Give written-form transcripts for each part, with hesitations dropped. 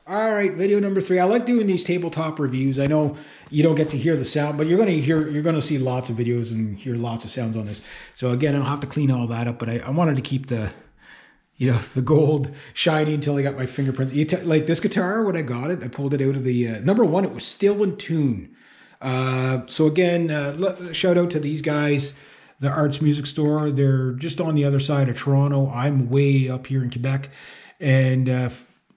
All right, video number 3. I like doing these tabletop reviews. I know you don't get to hear the sound, but you're gonna see lots of videos and hear lots of sounds on this. So again, I'll have to clean all that up, but I wanted to keep the the gold shiny until I got my fingerprints. Like this guitar, when I got it, I pulled it out of the number one. It was still in tune. So again, shout out to these guys, the Arts Music Store. They're just on the other side of Toronto. I'm way up here in Quebec, and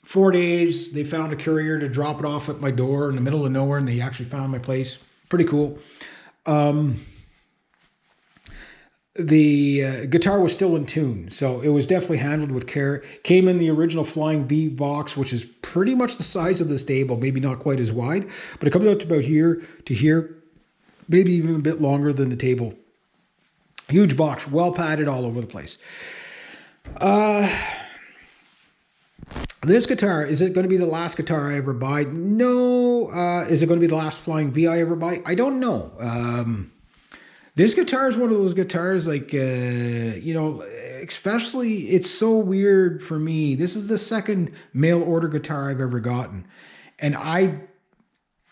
4 days, they found a courier to drop it off at my door in the middle of nowhere, and they actually found my place. Pretty cool. The guitar was still in tune, so it was definitely handled with care. Came in the original flying V box, which is pretty much the size of this table, maybe not quite as wide, but it comes out to about here to here, maybe even a bit longer than the table. Huge box, well padded all over the place. This guitar, is it going to be the last guitar I ever buy? No. Is it going to be the last flying V I ever buy? I don't know. This guitar is one of those guitars, like, especially, it's so weird for me. This is the second mail order guitar I've ever gotten. And I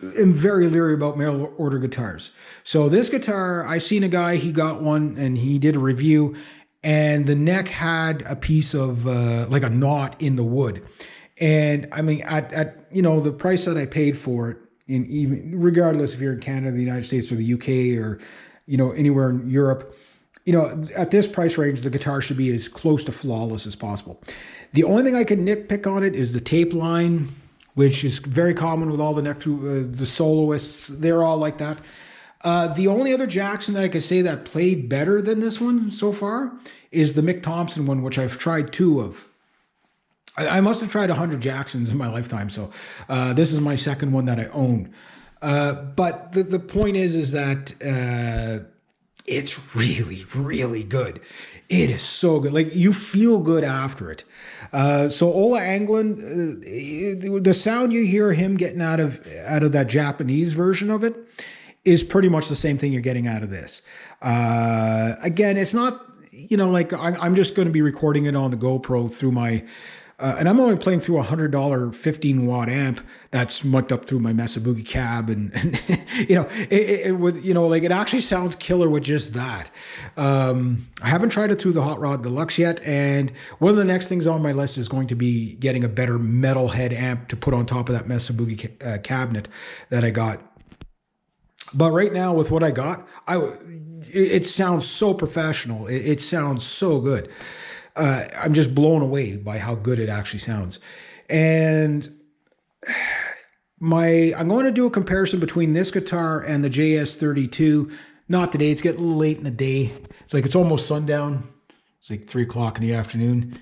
am very leery about mail order guitars. So this guitar, I've seen a guy, he got one and he did a review, and the neck had a piece of like a knot in the wood. And I mean, at the price that I paid for it, in even regardless if you're in Canada, the United States, or the UK, or anywhere in Europe, at this price range, the guitar should be as close to flawless as possible. The only thing I can nitpick on it is the tape line, which is very common with all the neck through the soloists. They're all like that. The only other Jackson that I could say that played better than this one so far is the Mick Thompson one, which I've tried 2 of. I must have tried 100 Jacksons in my lifetime, so this is my second one that I own. But the point is that it's really, really good. It is so good. Like, you feel good after it. So Ola Anglin, the sound you hear him getting out of that Japanese version of it is pretty much the same thing you're getting out of this. Again, it's not, like I'm just going to be recording it on the GoPro through my, and I'm only playing through a $100 15 watt amp that's mucked up through my Mesa Boogie cab, and it actually sounds killer with just that. I haven't tried it through the Hot Rod Deluxe yet, and one of the next things on my list is going to be getting a better metalhead amp to put on top of that Mesa Boogie cabinet that I got. But right now, with what I got, it sounds so professional. It sounds so good. I'm just blown away by how good it actually sounds. And I'm going to do a comparison between this guitar and the JS32. Not today. It's getting a little late in the day. It's almost sundown. It's like 3 o'clock in the afternoon.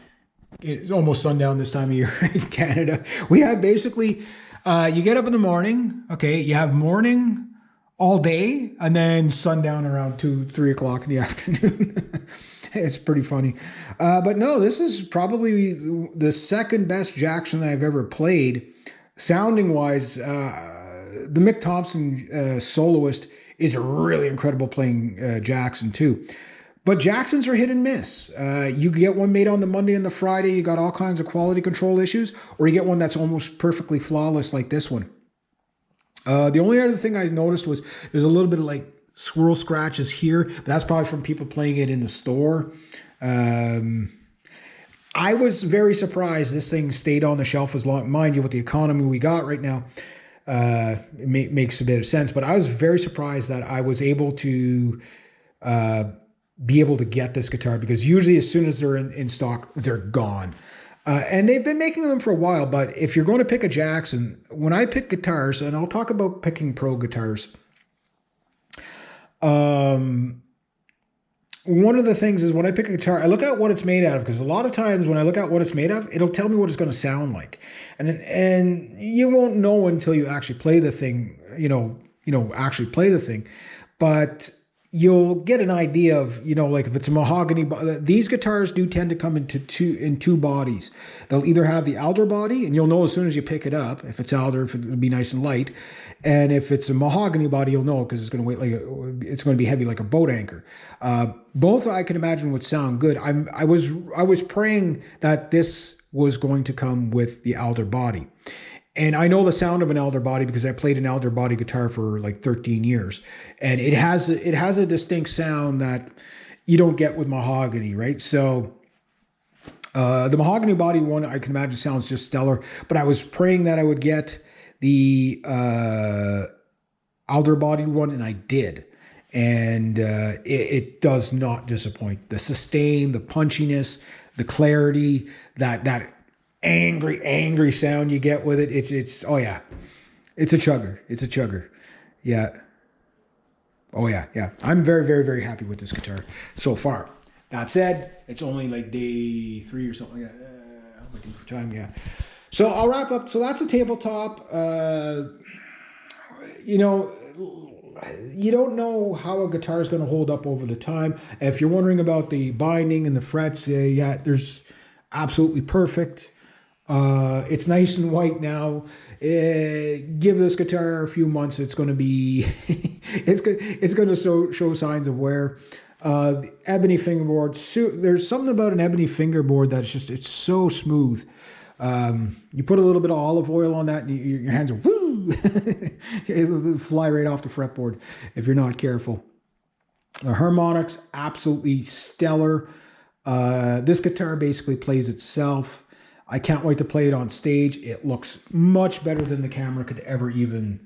It's almost sundown this time of year in Canada. We have basically, you get up in the morning. Okay, you have morning all day, and then sundown around 2-3 o'clock in the afternoon. It's pretty funny. But no, this is probably the second best Jackson I've ever played. Sounding wise, the Mick Thompson soloist is a really incredible playing Jackson too. But Jacksons are hit and miss. You get one made on the Monday and the Friday, you got all kinds of quality control issues, or you get one that's almost perfectly flawless like this one. The only other thing I noticed was there's a little bit of like swirl scratches here, but that's probably from people playing it in the store. I was very surprised this thing stayed on the shelf as long. Mind you, with the economy we got right now, it makes a bit of sense. But I was very surprised that I was able to be able to get this guitar, because usually as soon as they're in stock, they're gone. And they've been making them for a while, but if you're going to pick a Jackson, when I pick guitars, and I'll talk about picking pro guitars, one of the things is when I pick a guitar, I look at what it's made out of, because a lot of times when I look at what it's made of, it'll tell me what it's going to sound like. And you won't know until you actually play the thing, actually play the thing. But you'll get an idea of, like if it's a mahogany, these guitars do tend to come in two bodies. They'll either have the alder body, and you'll know as soon as you pick it up, if it's alder, if it'll be nice and light. And if it's a mahogany body, you'll know, because it's going to it's going to be heavy like a boat anchor. Both I can imagine would sound good. I was praying that this was going to come with the alder body. And I know the sound of an elder body because I played an elder body guitar for like 13 years. And it has a distinct sound that you don't get with mahogany, right? So the mahogany body one, I can imagine sounds just stellar, but I was praying that I would get the alder bodied one, and I did. And it does not disappoint. The sustain, the punchiness, the clarity, that angry sound you get with it. It's oh yeah, it's a chugger. It's a chugger. Yeah. Oh yeah, yeah. I'm very happy with this guitar so far. That said, it's only like day 3 or something like that. I'm looking for time. Yeah. So I'll wrap up. So that's a tabletop. You know, you don't know how a guitar is going to hold up over the time. If you're wondering about the binding and the frets, yeah, there's absolutely perfect. It's nice and white now. Give this guitar a few months, it's going to be, it's going to show signs of wear. The ebony fingerboard. There's something about an ebony fingerboard that's just, it's so smooth. You put a little bit of olive oil on that, and your hands are woo. It'll fly right off the fretboard if you're not careful. The harmonics, absolutely stellar. This guitar basically plays itself. I can't wait to play it on stage. It looks much better than the camera could ever even.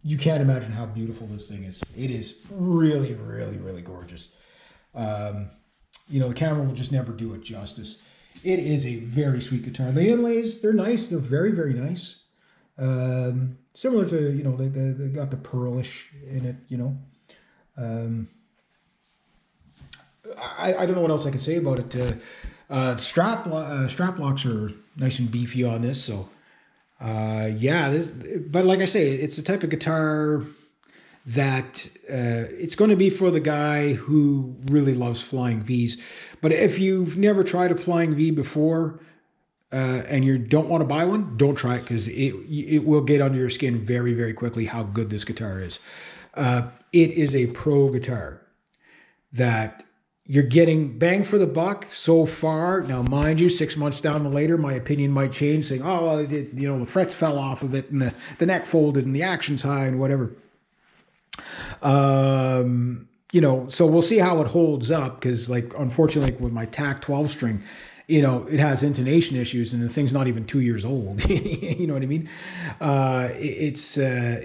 You can't imagine how beautiful this thing is. It is really gorgeous. You know, the camera will just never do it justice. It is a very sweet guitar. The inlays, they're nice. They're very nice. Similar to, you know, they got the pearlish in it, you know. I don't know what else I can say about it. Strap locks are nice and beefy on this, so yeah. But like I say, it's the type of guitar that it's going to be for the guy who really loves flying V's. But if you've never tried a flying V before and you don't want to buy one, don't try it, because it will get under your skin very quickly how good this guitar is. It is a pro guitar that you're getting bang for the buck so far. Now, mind you, 6 months down the later, my opinion might change, saying, oh, well, you know, the frets fell off of it, and the neck folded, and the action's high, and whatever. You know, so we'll see how it holds up, because, like, unfortunately, like with my TAC 12 string, you know, it has intonation issues, and the thing's not even 2 years old. You know what I mean?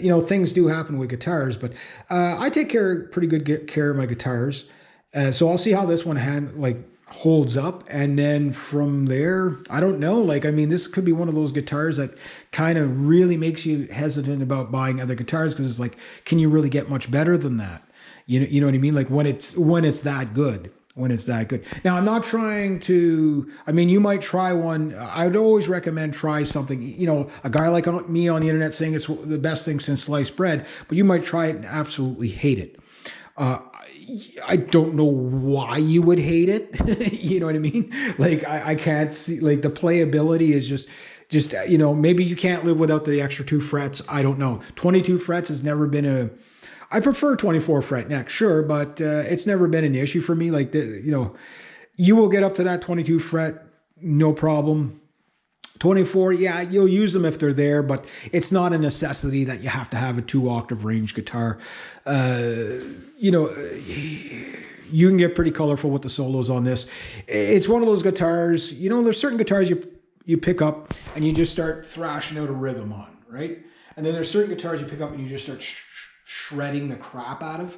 You know, things do happen with guitars, but I take pretty good care of my guitars. So I'll see how this one holds up, and then from there, I don't know. Like, I mean, this could be one of those guitars that kind of really makes you hesitant about buying other guitars, because it's like, can you really get much better than that? You know what I mean? Like when it's that good. When it's that good. Now, I'm not trying to. I mean, you might try one. I'd always recommend try something. You know, a guy like me on the internet saying it's the best thing since sliced bread, but you might try it and absolutely hate it. I don't know why you would hate it. You know what I mean? Like, I can't see, like, the playability is just, you know, maybe you can't live without the extra 2 frets. I don't know. 22 frets has never been I prefer 24 fret neck, sure, but it's never been an issue for me. Like, you know, you will get up to that 22 fret, no problem. 24, yeah, you'll use them if they're there, but it's not a necessity that you have to have a 2-octave range guitar. You know, you can get pretty colorful with the solos on this. It's one of those guitars, you know, there's certain guitars you pick up and you just start thrashing out a rhythm on, right? And then there's certain guitars you pick up and you just start shredding the crap out of.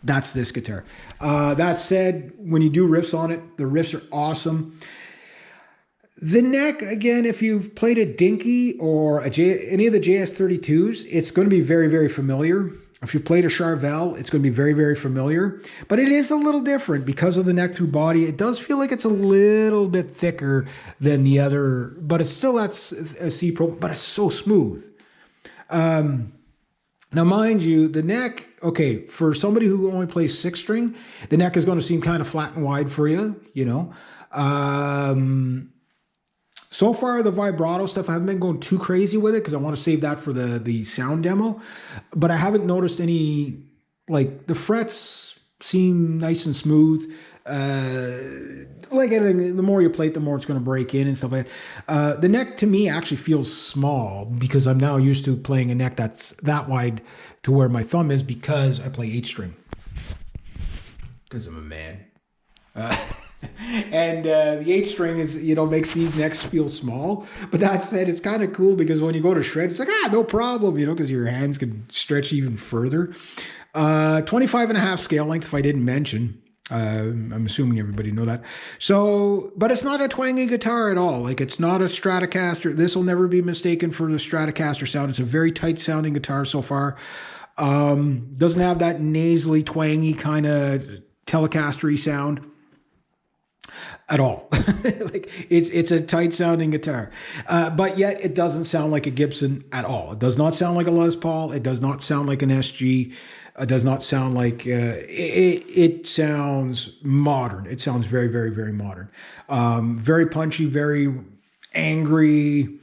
That's this guitar. That said, when you do riffs on it, the riffs are awesome. The neck, again, if you've played a Dinky or any of the JS32s, it's going to be very familiar. If you've played a Charvel, it's going to be very familiar. But it is a little different because of the neck through body. It does feel like it's a little bit thicker than the other, but it's still that's a C Pro, but it's so smooth. Now, mind you, the neck, okay, for somebody who only plays 6-string, the neck is going to seem kind of flat and wide for you, you know. So far, the vibrato stuff, I haven't been going too crazy with it because I want to save that for the sound demo. But I haven't noticed any, like, the frets, seem nice and smooth. Like anything, the more you play it, the more it's going to break in and stuff like that. The neck to me actually feels small because I'm now used to playing a neck that's that wide to where my thumb is because I play 8-string. Because I'm a man. And the 8-string is, makes these necks feel small. But that said, it's kind of cool because when you go to shred, it's like, no problem, because your hands can stretch even further. 25.5 scale length, if I didn't mention. I'm assuming everybody know that. So, but it's not a twangy guitar at all. Like, it's not a Stratocaster. This will never be mistaken for the Stratocaster sound. It's a very tight sounding guitar so far. Doesn't have that nasally, twangy kind of Telecaster-y sound at all. Like, it's a tight sounding guitar, but yet it doesn't sound like a Gibson at all. It does not sound like a Les Paul. It does not sound like an SG. It does not sound like it sounds modern. It sounds very, very, very modern. Very punchy, very angry.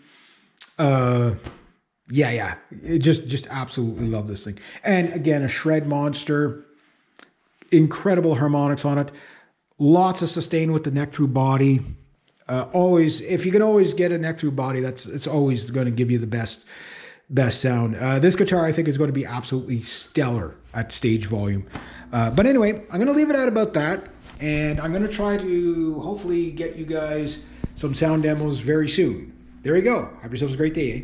Yeah. Just absolutely love this thing. And again, a shred monster. Incredible harmonics on it. Lots of sustain with the neck through body. Always, if you can always get a neck through body, it's always going to give you the best sound. This guitar, I think, is going to be absolutely stellar at stage volume. But anyway, I'm going to leave it at about that. And I'm going to try to hopefully get you guys some sound demos very soon. There you go. Have yourselves a great day, eh?